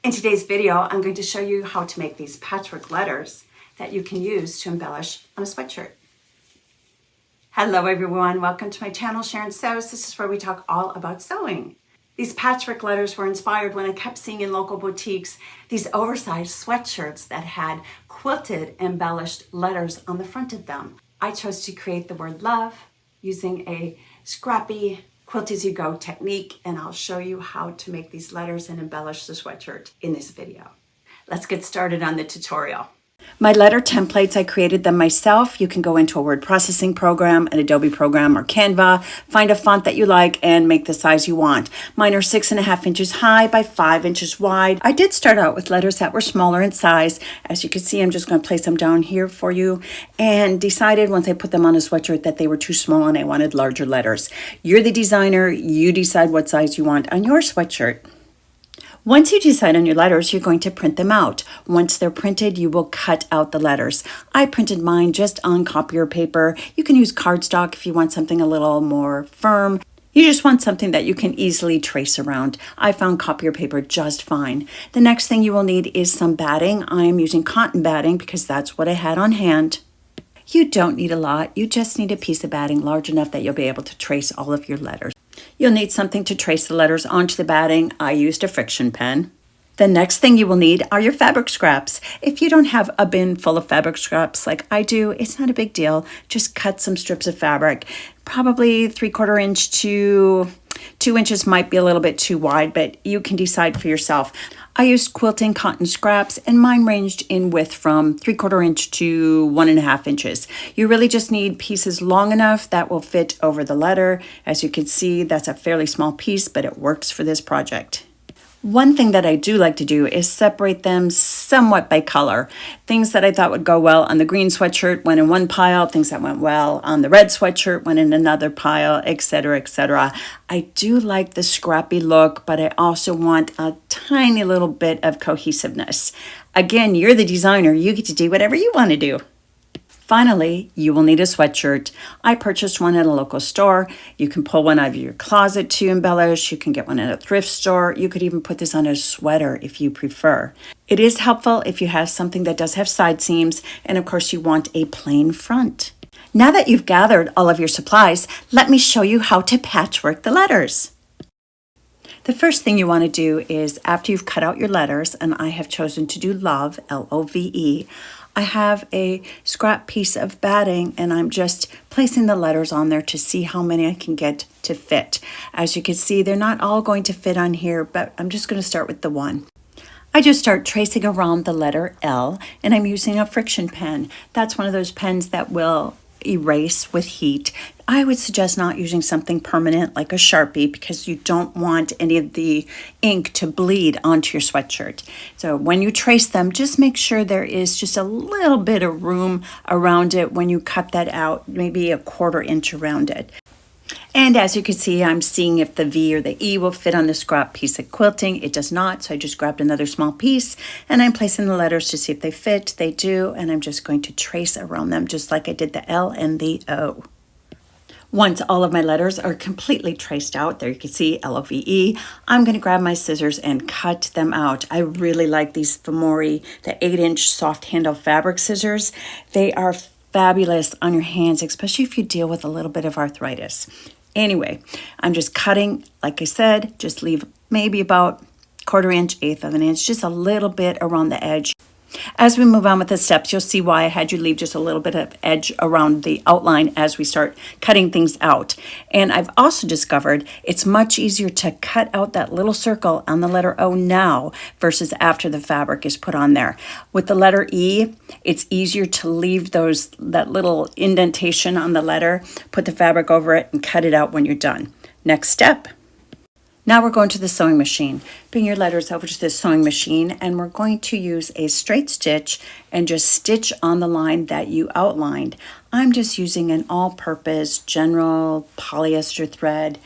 In today's video, I'm going to show you how to make these patchwork letters that you can use to embellish on a sweatshirt. Hello everyone, welcome to my channel, SHARONSEWS. This is where we talk all about sewing. These patchwork letters were inspired when I kept seeing in local boutiques these oversized sweatshirts that had quilted embellished letters on the front of them. I chose to create the word love using a scrappy quilt as you go technique, and I'll show you how to make these letters and embellish the sweatshirt in this video. Let's get started on the tutorial. My letter templates, I created them myself. You can go into a word processing program, an Adobe program, or Canva, find a font that you like and make the size you want. Mine are 6.5 inches high by 5 inches wide. I did start out with letters that were smaller in size. As you can see, I'm just going to place them down here for you, and decided once I put them on a sweatshirt that they were too small and I wanted larger letters. You're the designer, you decide what size you want on your sweatshirt. Once you decide on your letters, you're going to print them out. Once they're printed, you will cut out the letters. I printed mine just on copier paper. You can use cardstock if you want something a little more firm. You just want something that you can easily trace around. I found copier paper just fine. The next thing you will need is some batting. I am using cotton batting because that's what I had on hand. You don't need a lot. You just need a piece of batting large enough that you'll be able to trace all of your letters. You'll need something to trace the letters onto the batting. I used a friction pen. The next thing you will need are your fabric scraps. If you don't have a bin full of fabric scraps like I do, it's not a big deal. Just cut some strips of fabric. Probably 3/4 inch to 2 inches might be a little bit too wide, but you can decide for yourself. I used quilting cotton scraps, and mine ranged in width from 3/4 inch to 1.5 inches. You really just need pieces long enough that will fit over the letter. As you can see, that's a fairly small piece, but it works for this project. One thing that I do like to do is separate them somewhat by color. Things that I thought would go well on the green sweatshirt went in one pile, things that went well on the red sweatshirt went in another pile, etc., etc. I do like the scrappy look, but I also want a tiny little bit of cohesiveness. Again, you're the designer, you get to do whatever you want to do. Finally, you will need a sweatshirt. I purchased one at a local store. You can pull one out of your closet to embellish. You can get one at a thrift store. You could even put this on a sweater if you prefer. It is helpful if you have something that does have side seams, and of course you want a plain front. Now that you've gathered all of your supplies, let me show you how to patchwork the letters. The first thing you want to do is, after you've cut out your letters, and I have chosen to do love, L-O-V-E, I have a scrap piece of batting, and I'm just placing the letters on there to see how many I can get to fit. As you can see, they're not all going to fit on here, but I'm just going to start with the one. I just start tracing around the letter L, and I'm using a friction pen. That's one of those pens that will erase with heat. I would suggest not using something permanent like a Sharpie because you don't want any of the ink to bleed onto your sweatshirt. So when you trace them, just make sure there is just a little bit of room around it when you cut that out, maybe 1/4 inch around it. And as you can see, I'm seeing if the V or the E will fit on the scrap piece of quilting. It does not, so I just grabbed another small piece, and I'm placing the letters to see if they fit. They do, and I'm just going to trace around them just like I did the L and the O. Once all of my letters are completely traced out, there you can see L-O-V-E, I'm going to grab my scissors and cut them out. I really like these FAMORE, the 8-inch soft handle fabric scissors. They are fabulous on your hands, especially if you deal with a little bit of arthritis. Anyway, I'm just cutting, like I said, just leave maybe about 1/4 inch, 1/8 of an inch, just a little bit around the edge. As we move on with the steps, you'll see why I had you leave just a little bit of edge around the outline as we start cutting things out. And I've also discovered it's much easier to cut out that little circle on the letter O now versus after the fabric is put on there. With the letter E, it's easier to leave that little indentation on the letter, put the fabric over it, and cut it out when you're done. Next step. Now we're going to the sewing machine. Bring your letters over to the sewing machine, and we're going to use a straight stitch and just stitch on the line that you outlined. I'm just using an all-purpose general polyester thread,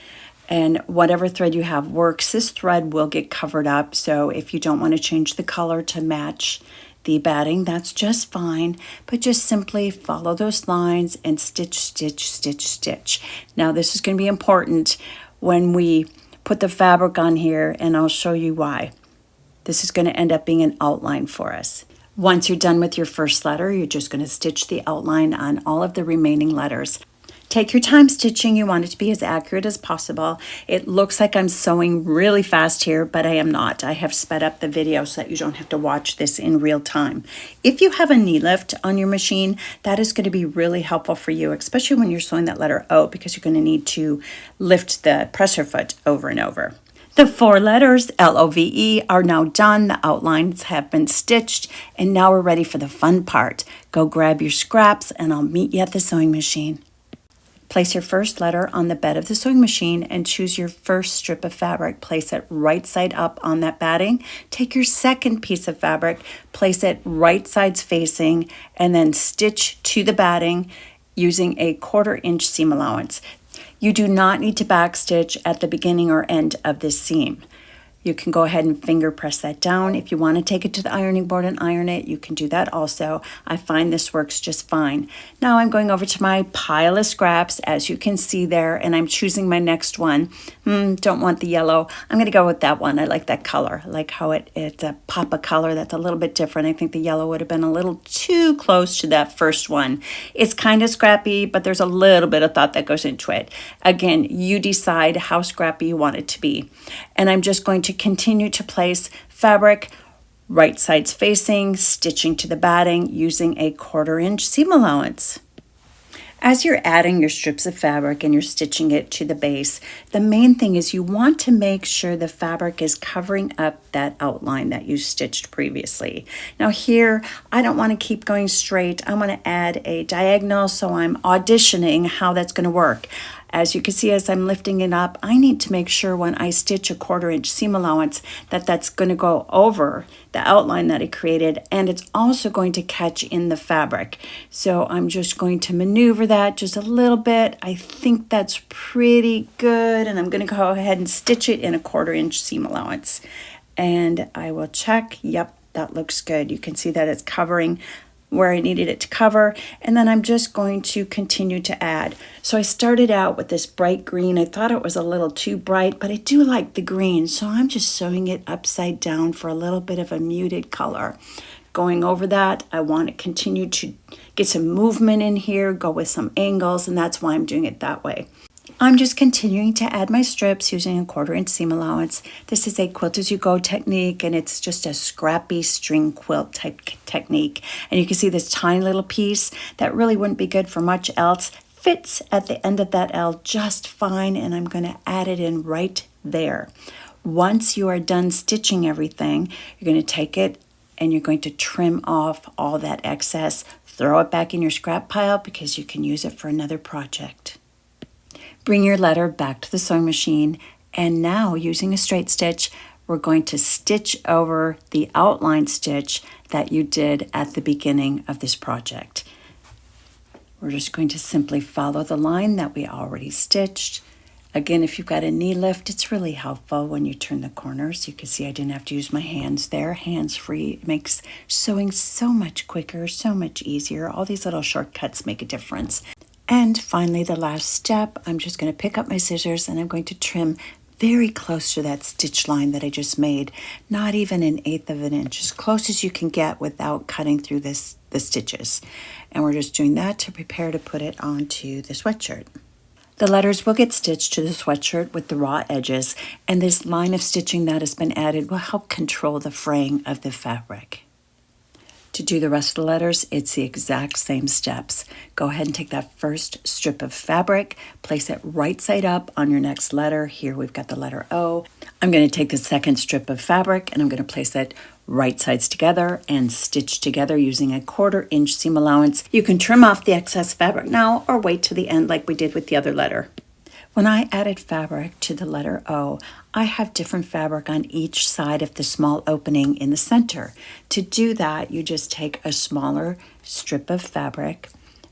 and whatever thread you have works. This thread will get covered up, so if you don't want to change the color to match the batting, that's just fine, but just simply follow those lines and stitch, stitch, stitch, stitch. Now this is going to be important when we put the fabric on here, and I'll show you why. This is going to end up being an outline for us. Once you're done with your first letter, you're just going to stitch the outline on all of the remaining letters. Take your time stitching. You want it to be as accurate as possible. It looks like I'm sewing really fast here, but I am not. I have sped up the video so that you don't have to watch this in real time. If you have a knee lift on your machine, that is going to be really helpful for you, especially when you're sewing that letter O, because you're going to need to lift the presser foot over and over. The 4 letters, L-O-V-E, are now done. The outlines have been stitched, and now we're ready for the fun part. Go grab your scraps, and I'll meet you at the sewing machine. Place your first letter on the bed of the sewing machine and choose your first strip of fabric. Place it right side up on that batting. Take your second piece of fabric, place it right sides facing, and then stitch to the batting using a 1/4 inch seam allowance. You do not need to backstitch at the beginning or end of this seam. You can go ahead and finger press that down. If you want to take it to the ironing board and iron it, you can do that also. I find this works just fine. Now I'm going over to my pile of scraps, as you can see there, and I'm choosing my next one. Don't want the yellow. I'm going to go with that one. I like that color. I like how it's a pop of color that's a little bit different. I think the yellow would have been a little too close to that first one. It's kind of scrappy, but there's a little bit of thought that goes into it. Again, you decide how scrappy you want it to be. And I'm just going to continue to place fabric right sides facing, stitching to the batting using a 1/4 inch seam allowance. As you're adding your strips of fabric and you're stitching it to the base, the main thing is you want to make sure the fabric is covering up that outline that you stitched previously. Now here, I don't want to keep going straight. I want to add a diagonal, so I'm auditioning how that's going to work. As you can see, as I'm lifting it up, I need to make sure when I stitch a 1/4 inch seam allowance that that's going to go over the outline that I created, and it's also going to catch in the fabric. So I'm just going to maneuver that just a little bit. I think that's pretty good, and I'm going to go ahead and stitch it in a 1/4 inch seam allowance. And I will check. Yep, that looks good. You can see that it's covering where I needed it to cover, and then I'm just going to continue to add. So I started out with this bright green. I thought it was a little too bright, but I do like the green, so I'm just sewing it upside down for a little bit of a muted color. Going over that, I want to continue to get some movement in here, go with some angles, and that's why I'm doing it that way. I'm just continuing to add my strips using a 1/4 inch seam allowance. This is a quilt as you go technique, and it's just a scrappy string quilt type technique. And you can see this tiny little piece that really wouldn't be good for much else fits at the end of that L just fine, and I'm going to add it in right there. Once you are done stitching everything, you're going to take it and you're going to trim off all that excess. Throw it back in your scrap pile because you can use it for another project. Bring your letter back to the sewing machine, and now using a straight stitch, we're going to stitch over the outline stitch that you did at the beginning of this project. We're just going to simply follow the line that we already stitched. Again, if you've got a knee lift, it's really helpful when you turn the corners. You can see I didn't have to use my hands there. Hands-free. It makes sewing so much quicker, so much easier. All these little shortcuts make a difference. And finally, the last step, I'm just going to pick up my scissors and I'm going to trim very close to that stitch line that I just made. Not even 1/8 of an inch, as close as you can get without cutting through the stitches. And we're just doing that to prepare to put it onto the sweatshirt. The letters will get stitched to the sweatshirt with the raw edges, and this line of stitching that has been added will help control the fraying of the fabric. To do the rest of the letters, it's the exact same steps. Go ahead and take that first strip of fabric, place it right side up on your next letter. Here we've got the letter O. I'm going to take the second strip of fabric and I'm going to place it right sides together and stitch together using a 1/4 inch seam allowance. You can trim off the excess fabric now or wait to the end like we did with the other letter. When I added fabric to the letter O, I have different fabric on each side of the small opening in the center. To do that, you just take a smaller strip of fabric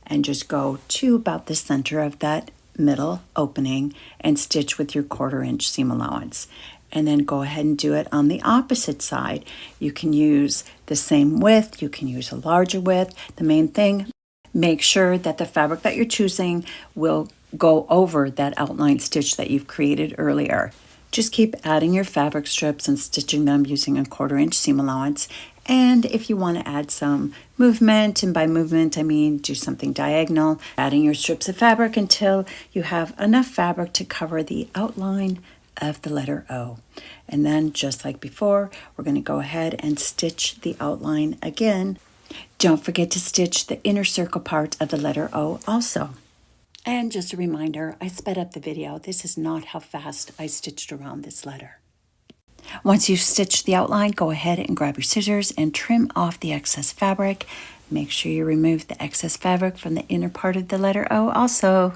and just go to about the center of that middle opening and stitch with your 1/4 inch seam allowance. And then go ahead and do it on the opposite side. You can use the same width, you can use a larger width. The main thing, make sure that the fabric that you're choosing will go over that outline stitch that you've created earlier. Just keep adding your fabric strips and stitching them using a 1/4 inch seam allowance. And if you want to add some movement, and by movement I mean do something diagonal, adding your strips of fabric until you have enough fabric to cover the outline of the letter O. And then just like before, we're going to go ahead and stitch the outline again. Don't forget to stitch the inner circle part of the letter O also. And just a reminder, I sped up the video. This is not how fast I stitched around this letter. Once you've stitched the outline, go ahead and grab your scissors and trim off the excess fabric. Make sure you remove the excess fabric from the inner part of the letter O also.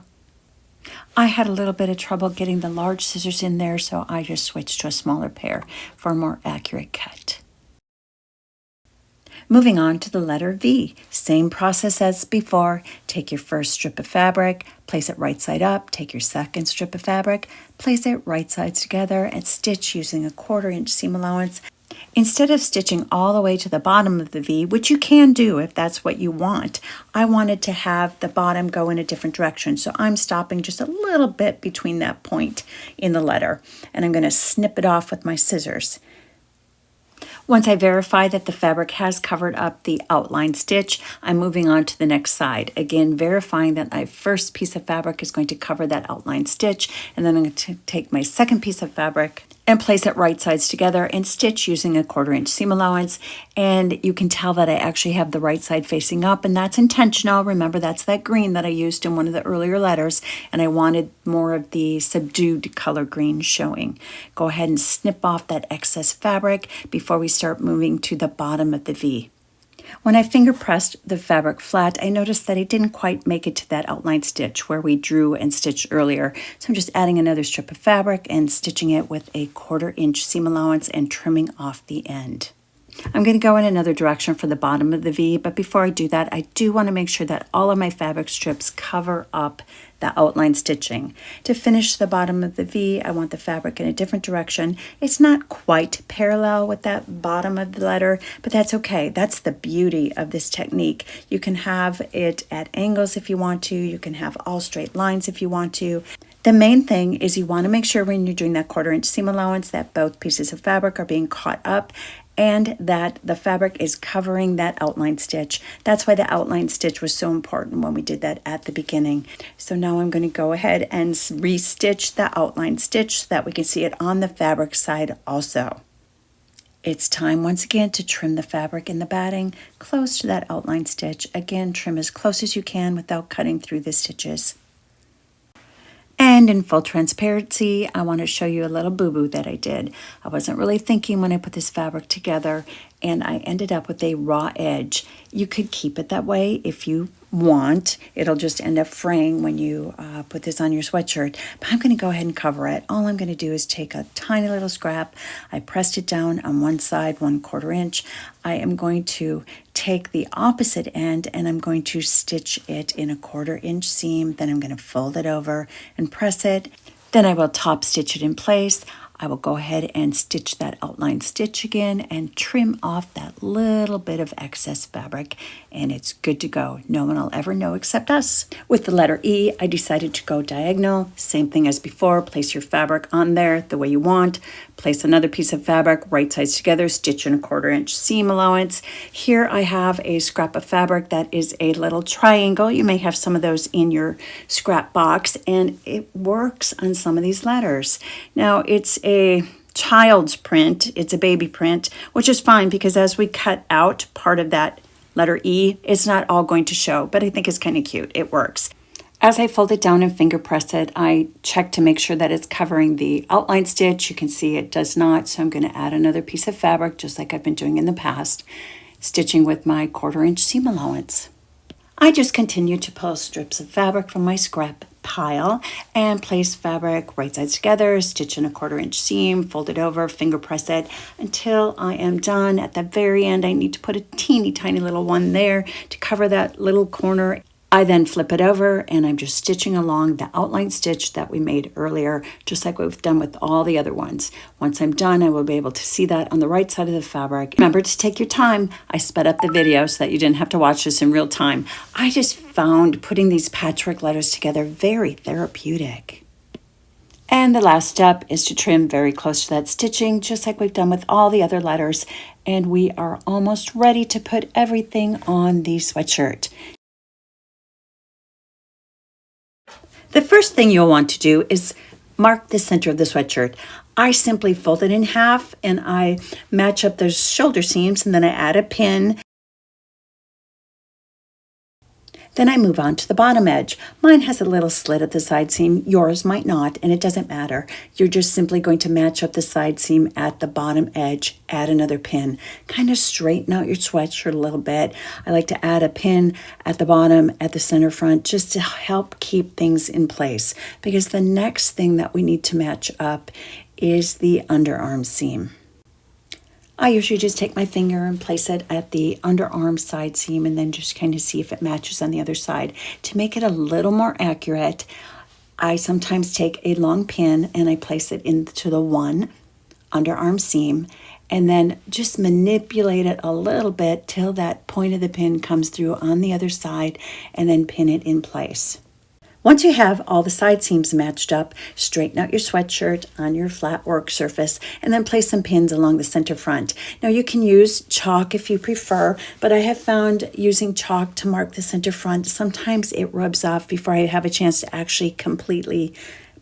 I had a little bit of trouble getting the large scissors in there, so I just switched to a smaller pair for a more accurate cut. Moving on to the letter V. Same process as before. Take your first strip of fabric, place it right side up, take your second strip of fabric, place it right sides together, and stitch using a 1/4 inch seam allowance. Instead of stitching all the way to the bottom of the V, which you can do if that's what you want, I wanted to have the bottom go in a different direction. So I'm stopping just a little bit between that point in the letter, and I'm going to snip it off with my scissors. Once I verify that the fabric has covered up the outline stitch, I'm moving on to the next side. Again, verifying that my first piece of fabric is going to cover that outline stitch, and then I'm going to take my second piece of fabric and place it right sides together and stitch using a 1/4 inch seam allowance. And you can tell that I actually have the right side facing up, and that's intentional. Remember, that's that green that I used in one of the earlier letters, and I wanted more of the subdued color green showing. Go ahead and snip off that excess fabric before we start moving to the bottom of the V. When I finger pressed the fabric flat, I noticed that I didn't quite make it to that outline stitch where we drew and stitched earlier. So I'm just adding another strip of fabric and stitching it with a 1/4 inch seam allowance and trimming off the end. I'm going to go in another direction for the bottom of the V, but before I do that, I do want to make sure that all of my fabric strips cover up the outline stitching. To finish the bottom of the V, I want the fabric in a different direction. It's not quite parallel with that bottom of the letter, but that's okay. That's the beauty of this technique. You can have it at angles if you want to. You can have all straight lines if you want to. The main thing is you want to make sure when you're doing that 1/4 inch seam allowance that both pieces of fabric are being caught up and that the fabric is covering that outline stitch. That's why the outline stitch was so important when we did that at the beginning. So now I'm going to go ahead and re-stitch the outline stitch so that we can see it on the fabric side also. It's time once again to trim the fabric in the batting close to that outline stitch. Again, trim as close as you can without cutting through the stitches. And in full transparency, I want to show you a little boo-boo that I did. I wasn't really thinking when I put this fabric together, and I ended up with a raw edge. You could keep it that way if you want. It'll just end up fraying when you put this on your sweatshirt. But I'm going to go ahead and cover it. All I'm going to do is take a tiny little scrap. I pressed it down on one side, 1/4 inch. I am going to take the opposite end and I'm going to stitch it in a 1/4 inch seam. Then I'm going to fold it over and press it. Then I will top stitch it in place. I will go ahead and stitch that outline stitch again and trim off that little bit of excess fabric, and it's good to go. No one will ever know except us. With the letter E, I decided to go diagonal. Same thing as before. Place your fabric on there the way you want. Place another piece of fabric right sides together, stitch in a 1/4 inch seam allowance. Here I have a scrap of fabric that is a little triangle. You may have some of those in your scrap box, and it works on some of these letters. Now it's a child's print, it's a baby print, which is fine because as we cut out part of that letter E, it's not all going to show, but I think it's kind of cute. It works. As I fold it down and finger press it, I check to make sure that it's covering the outline stitch. You can see it does not, so I'm going to add another piece of fabric just like I've been doing in the past, stitching with my 1/4 inch seam allowance. I just continue to pull strips of fabric from my scrap pile and place fabric right sides together, stitch in a 1/4 inch seam, fold it over, finger press it until I am done. At the very end, I need to put a teeny tiny little one there to cover that little corner. I then flip it over and I'm just stitching along the outline stitch that we made earlier, just like we've done with all the other ones. Once I'm done, I will be able to see that on the right side of the fabric. Remember to take your time. I sped up the video so that you didn't have to watch this in real time. I just found putting these patchwork letters together very therapeutic. And the last step is to trim very close to that stitching, just like we've done with all the other letters. And we are almost ready to put everything on the sweatshirt. The first thing you'll want to do is mark the center of the sweatshirt. I simply fold it in half and I match up those shoulder seams, and then I add a pin. Then I move on to the bottom edge. Mine has a little slit at the side seam. Yours might not, and it doesn't matter. You're just simply going to match up the side seam at the bottom edge, add another pin. Kind of straighten out your sweatshirt a little bit. I like to add a pin at the bottom, at the center front, just to help keep things in place. Because the next thing that we need to match up is the underarm seam. I usually just take my finger and place it at the underarm side seam and then just kind of see if it matches on the other side. To make it a little more accurate, I sometimes take a long pin and I place it into the one underarm seam and then just manipulate it a little bit till that point of the pin comes through on the other side and then pin it in place. Once you have all the side seams matched up, straighten out your sweatshirt on your flat work surface and then place some pins along the center front. Now you can use chalk if you prefer, but I have found using chalk to mark the center front, sometimes it rubs off before I have a chance to actually completely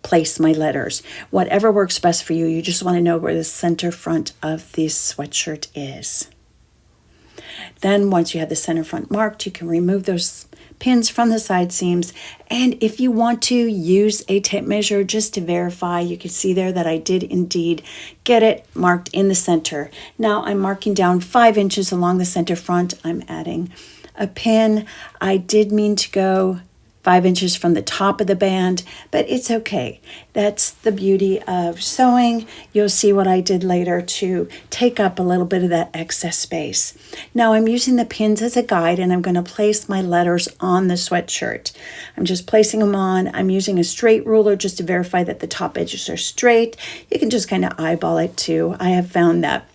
place my letters. Whatever works best for you, you just want to know where the center front of this sweatshirt is. Then once you have the center front marked, you can remove those pins from the side seams, and if you want to use a tape measure just to verify, you can see there that I did indeed get it marked in the center. Now I'm marking down 5 inches along the center front. I'm adding a pin. I did mean to go 5 inches from the top of the band, but it's okay. That's the beauty of sewing. You'll see what I did later to take up a little bit of that excess space. Now I'm using the pins as a guide and I'm going to place my letters on the sweatshirt. I'm just placing them on. I'm using a straight ruler just to verify that the top edges are straight. You can just kind of eyeball it too. I have found that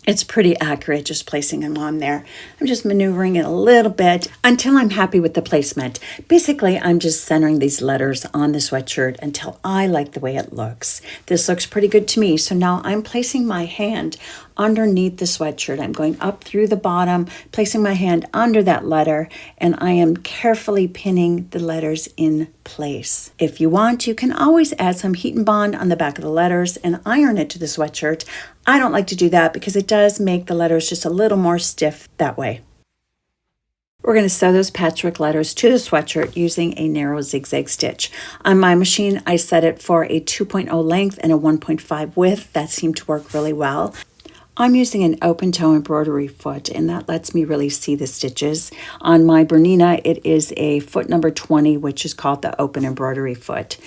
it's pretty accurate just placing them on there. I'm just maneuvering it a little bit until I'm happy with the placement. Basically, I'm just centering these letters on the sweatshirt until I like the way it looks. This looks pretty good to me. So now I'm placing my hand underneath the sweatshirt. I'm going up through the bottom, placing my hand under that letter, and I am carefully pinning the letters in place. If you want, you can always add some heat and bond on the back of the letters and iron it to the sweatshirt. I don't like to do that because it does make the letters just a little more stiff that way. We're going to sew those patchwork letters to the sweatshirt using a narrow zigzag stitch. On my machine, I set it for a 2.0 length and a 1.5 width. That seemed to work really well. I'm using an open toe embroidery foot, and that lets me really see the stitches. On my Bernina, it is a foot number 20, which is called the open embroidery foot.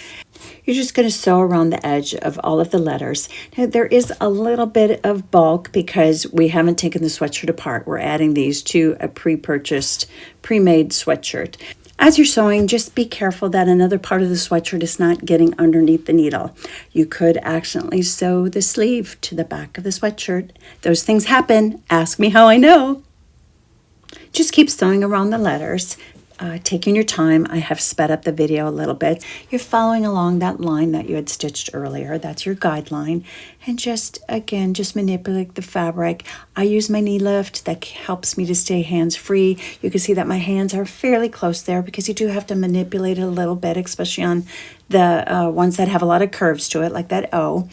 You're just going to sew around the edge of all of the letters. Now, there is a little bit of bulk because we haven't taken the sweatshirt apart. We're adding these to a pre-purchased, pre-made sweatshirt. As you're sewing, just be careful that another part of the sweatshirt is not getting underneath the needle. You could accidentally sew the sleeve to the back of the sweatshirt. Those things happen. Ask me how I know. Just keep sewing around the letters. Taking your time. I have sped up the video a little bit. You're following along that line that you had stitched earlier. That's your guideline. And just manipulate the fabric. I use my knee lift. That helps me to stay hands-free. You can see that my hands are fairly close there because you do have to manipulate it a little bit, especially on the ones that have a lot of curves to it, like that O.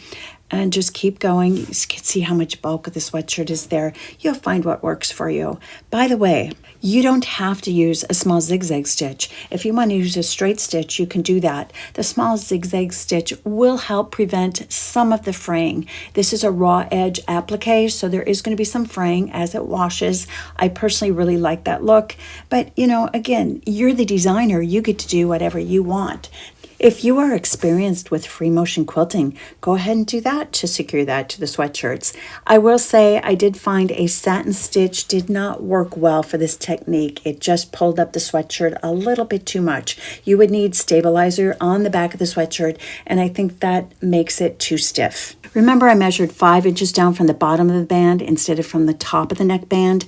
And just keep going. You can see how much bulk of the sweatshirt is there. You'll find what works for you. By the way, you don't have to use a small zigzag stitch. If you want to use a straight stitch, you can do that. The small zigzag stitch will help prevent some of the fraying. This is a raw edge applique, so there is going to be some fraying as it washes. I personally really like that look. But, again, you're the designer. You get to do whatever you want. If you are experienced with free motion quilting, go ahead and do that to secure that to the sweatshirts. I will say I did find a satin stitch did not work well for this technique. It just pulled up the sweatshirt a little bit too much. You would need stabilizer on the back of the sweatshirt, and I think that makes it too stiff. Remember, I measured 5 inches down from the bottom of the band instead of from the top of the neckband.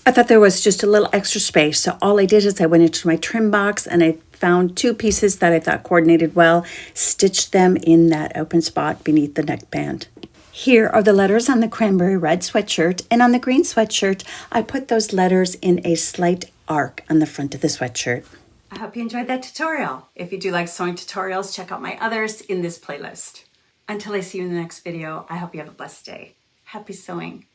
I thought there was just a little extra space, so all I did is I went into my trim box and I found 2 pieces that I thought coordinated well, stitched them in that open spot beneath the neckband. Here are the letters on the cranberry red sweatshirt, and on the green sweatshirt, I put those letters in a slight arc on the front of the sweatshirt. I hope you enjoyed that tutorial. If you do like sewing tutorials, check out my others in this playlist. Until I see you in the next video, I hope you have a blessed day. Happy sewing.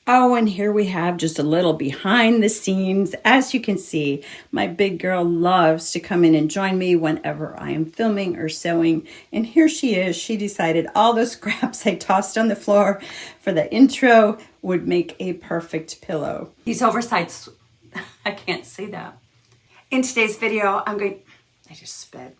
Oh, and here we have just a little behind the scenes. As you can see, my big girl loves to come in and join me whenever I am filming or sewing. And here she is. She decided all those scraps I tossed on the floor for the intro would make a perfect pillow. These oversized, I can't say that. In today's video, I just spit.